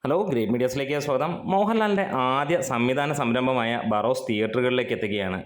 Hello, great മീഡിയസിലേക്ക് സ്വാഗതം. മോഹൻലാലിൻ്റെ ആദ്യ സംവിധാന സംരംഭമായ ബറോസ് തിയേറ്ററുകളിലേക്ക് എത്തുകയാണ്.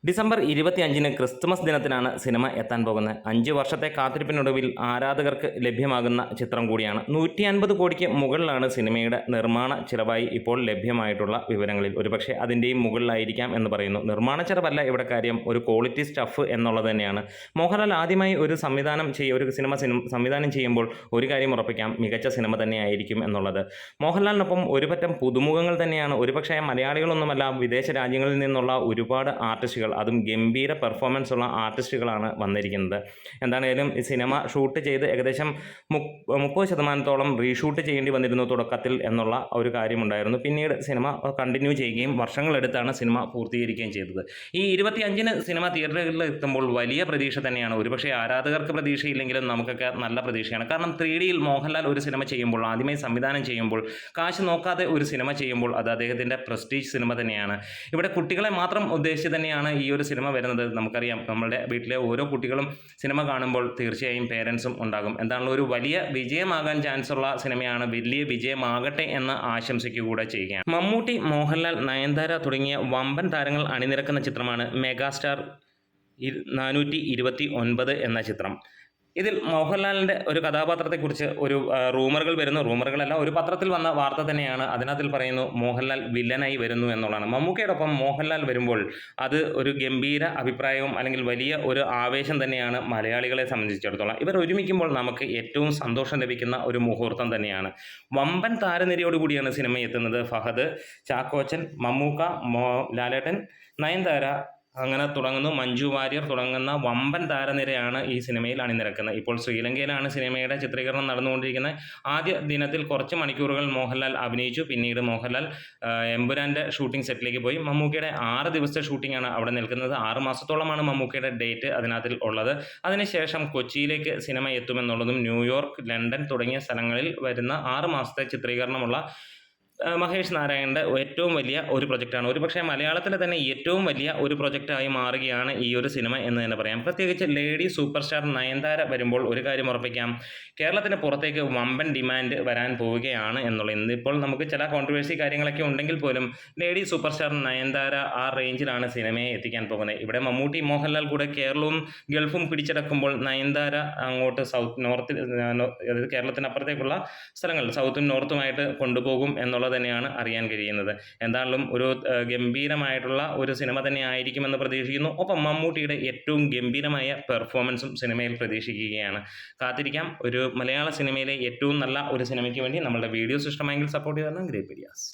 ഡിസംബർ 25-ന് ക്രിസ്തുമസ് ദിനത്തിനാണ് സിനിമ എത്താൻ പോകുന്നത്. 5 വർഷത്തെ കാത്തിരിപ്പിനൊടുവിൽ ആരാധകർക്ക് ലഭ്യമാകുന്ന ചിത്രം കൂടിയാണ്. 150 കോടിക്ക് മുകളിലാണ് സിനിമയുടെ നിർമ്മാണ ചിലവായി ഇപ്പോൾ ലഭ്യമായിട്ടുള്ള വിവരങ്ങളിൽ. ഒരുപക്ഷെ അതിൻ്റെയും മുകളിലായിരിക്കാം എന്ന് പറയുന്നു. നിർമ്മാണ ചിലവല്ല ഇവിടെ കാര്യം, ഒരു ക്വാളിറ്റി സ്റ്റഫ് എന്നുള്ളത് തന്നെയാണ്. മോഹൻലാൽ ആദ്യമായി ഒരു സിനിമ സംവിധാനം ചെയ്യുമ്പോൾ ഒരു കാര്യം ഉറപ്പിക്കാം, മികച്ച സിനിമ തന്നെയായിരിക്കും എന്നുള്ളത്. മോഹൻലാലിനൊപ്പം ഒരുപറ്റം പുതുമുഖങ്ങൾ തന്നെയാണ്. ഒരുപക്ഷെ മലയാളികളൊന്നുമല്ല, വിദേശ രാജ്യങ്ങളിൽ നിന്നുള്ള ഒരുപാട് ആർട്ടിസ്റ്റുകൾ, അതും ഗംഭീര പെർഫോമൻസ് ഉള്ള ആർട്ടിസ്റ്റുകളാണ് വന്നിരിക്കുന്നത്. എന്താണേലും ഈ സിനിമ ഷൂട്ട് ചെയ്ത് ഏകദേശം 30% റീഷൂട്ട് ചെയ്യേണ്ടി വന്നിരുന്നു തുടക്കത്തിൽ എന്നുള്ള ഒരു കാര്യമുണ്ടായിരുന്നു. പിന്നീട് സിനിമ കണ്ടിന്യൂ ചെയ്യുകയും വർഷങ്ങളെടുത്താണ് സിനിമ പൂർത്തീകരിക്കുകയും ചെയ്തത്. ഈ 25-ന് സിനിമ തിയേറ്ററുകളിൽ എത്തുമ്പോൾ വലിയ പ്രതീക്ഷ തന്നെയാണ്. ഒരുപക്ഷെ ആരാധകർക്ക് പ്രതീക്ഷയില്ലെങ്കിലും നമുക്കൊക്കെ നല്ല പ്രതീക്ഷയാണ്. കാരണം 3Dയിൽ മോഹൻലാൽ ഒരു സിനിമ ചെയ്യുമ്പോൾ, ആദ്യമായി സംവിധാനം ചെയ്യുമ്പോൾ, കാശ് നോക്കാതെ ഒരു സിനിമ ചെയ്യുമ്പോൾ അത് അദ്ദേഹത്തിൻ്റെ പ്രസ്റ്റീജ് സിനിമ തന്നെയാണ്. ഇവിടെ കുട്ടികളെ മാത്രം ഉദ്ദേശിച്ച് തന്നെയാണ് ഈ ഒരു സിനിമ വരുന്നത്. നമുക്കറിയാം, നമ്മളുടെ വീട്ടിലെ ഓരോ കുട്ടികളും സിനിമ കാണുമ്പോൾ തീർച്ചയായും പേരൻസും ഉണ്ടാകും. എന്താണല്ലോ, ഒരു വലിയ വിജയമാകാൻ ചാൻസ് ഉള്ള സിനിമയാണ്. വലിയ വിജയമാകട്ടെ എന്ന് ആശംസിക്കുക ചെയ്യുകയാണ്. മമ്മൂട്ടി, മോഹൻലാൽ, നയൻതാര തുടങ്ങിയ വമ്പൻ താരങ്ങൾ അണിനിരക്കുന്ന ചിത്രമാണ് മെഗാസ്റ്റാർ 429 എന്ന ചിത്രം. ഇതിൽ മോഹൻലാലിൻ്റെ ഒരു കഥാപാത്രത്തെക്കുറിച്ച് ഒരു റൂമറുകൾ വരുന്നു. റൂമറുകളല്ല, ഒരു പത്രത്തിൽ വന്ന വാർത്ത തന്നെയാണ്. അതിനകത്തിൽ പറയുന്നു മോഹൻലാൽ വില്ലനായി വരുന്നു എന്നുള്ളതാണ്. മമ്മൂക്കയോടൊപ്പം മോഹൻലാൽ വരുമ്പോൾ അത് ഒരു ഗംഭീര അഭിപ്രായവും അല്ലെങ്കിൽ വലിയ ഒരു ആവേശം തന്നെയാണ് മലയാളികളെ സംബന്ധിച്ചിടത്തോളം. ഇവർ ഒരുമിക്കുമ്പോൾ നമുക്ക് ഏറ്റവും സന്തോഷം ലഭിക്കുന്ന ഒരു മുഹൂർത്തം തന്നെയാണ്. വമ്പൻ താരനിരയോടുകൂടിയാണ് സിനിമ എത്തുന്നത്. ഫഹദ്, ചാക്കോച്ചൻ, മമ്മൂക്ക, ലാലേട്ടൻ, നയൻതാര, അങ്ങനെ തുടങ്ങുന്നു. മഞ്ജു വാര്യർ തുടങ്ങുന്ന വമ്പൻ താരനിരയാണ് ഈ സിനിമയിൽ അണിനിരക്കുന്നത്. ഇപ്പോൾ ശ്രീലങ്കയിലാണ് സിനിമയുടെ ചിത്രീകരണം നടന്നുകൊണ്ടിരിക്കുന്നത്. ആദ്യ ദിനത്തിൽ കുറച്ച് മണിക്കൂറുകൾ മോഹൻലാൽ അഭിനയിച്ചു. പിന്നീട് മോഹൻലാൽ എമ്പുരാൻ്റെ ഷൂട്ടിംഗ് സെറ്റിലേക്ക് പോയി. മമ്മൂക്കയുടെ 6 ദിവസത്തെ ഷൂട്ടിംഗാണ് അവിടെ നിൽക്കുന്നത്. 6 മാസത്തോളമാണ് മമ്മൂക്കയുടെ ഡേറ്റ് അതിനകത്തിൽ ഉള്ളത്. അതിനുശേഷം കൊച്ചിയിലേക്ക് സിനിമ എത്തുമെന്നുള്ളതും, ന്യൂയോർക്ക്, ലണ്ടൻ തുടങ്ങിയ സ്ഥലങ്ങളിൽ വരുന്ന 6 മാസത്തെ ചിത്രീകരണമുള്ള മഹേഷ് നാരായണൻ്റെ ഏറ്റവും വലിയ ഒരു പ്രൊജക്റ്റാണ്. ഒരുപക്ഷെ മലയാളത്തിലെ തന്നെ ഏറ്റവും വലിയ ഒരു പ്രൊജക്റ്റായി മാറുകയാണ് ഈ ഒരു സിനിമ എന്ന് തന്നെ പറയാം. പ്രത്യേകിച്ച് ലേഡി സൂപ്പർ സ്റ്റാർ നയൻതാര വരുമ്പോൾ ഒരു കാര്യം ഉറപ്പിക്കാം, കേരളത്തിന് പുറത്തേക്ക് വമ്പൻ ഡിമാൻഡ് വരാൻ പോവുകയാണ് എന്നുള്ളത്. ഇന്നിപ്പോൾ നമുക്ക് ചില കോൺട്രവേഴ്സി കാര്യങ്ങളൊക്കെ ഉണ്ടെങ്കിൽ പോലും ലേഡി സൂപ്പർ സ്റ്റാർ നയൻതാര ആ റേഞ്ചിലാണ് സിനിമയെ എത്തിക്കാൻ പോകുന്നത്. ഇവിടെ മമ്മൂട്ടി, മോഹൻലാൽ കൂടെ കേരളവും ഗൾഫും പിടിച്ചടക്കുമ്പോൾ നയൻതാര അങ്ങോട്ട് നോർത്തിൽ, അതായത് കേരളത്തിനപ്പുറത്തേക്കുള്ള സ്ഥലങ്ങൾ സൗത്തും നോർത്തുമായിട്ട് കൊണ്ടുപോകും എന്നുള്ളത് തന്നെയാണ് അറിയാൻ കഴിയുന്നത്. എന്തായാലും ഒരു ഗംഭീരമായിട്ടുള്ള ഒരു സിനിമ തന്നെ ആയിരിക്കുമെന്ന് പ്രതീക്ഷിക്കുന്നു. ഒപ്പം മമ്മൂട്ടിയുടെ ഏറ്റവും ഗംഭീരമായ പെർഫോമൻസും സിനിമയിൽ പ്രതീക്ഷിക്കുകയാണ്. കാത്തിരിക്കാം. ഒരു മലയാള സിനിമയിലെ ഏറ്റവും നല്ല ഒരു സിനിമയ്ക്ക് വേണ്ടി. നമ്മളുടെ വീഡിയോസ് ഇഷ്ടമായെങ്കിൽ സപ്പോർട്ട് ചെയ്തതാണ് ഗ്രേറ്റ് മീഡിയാസ്.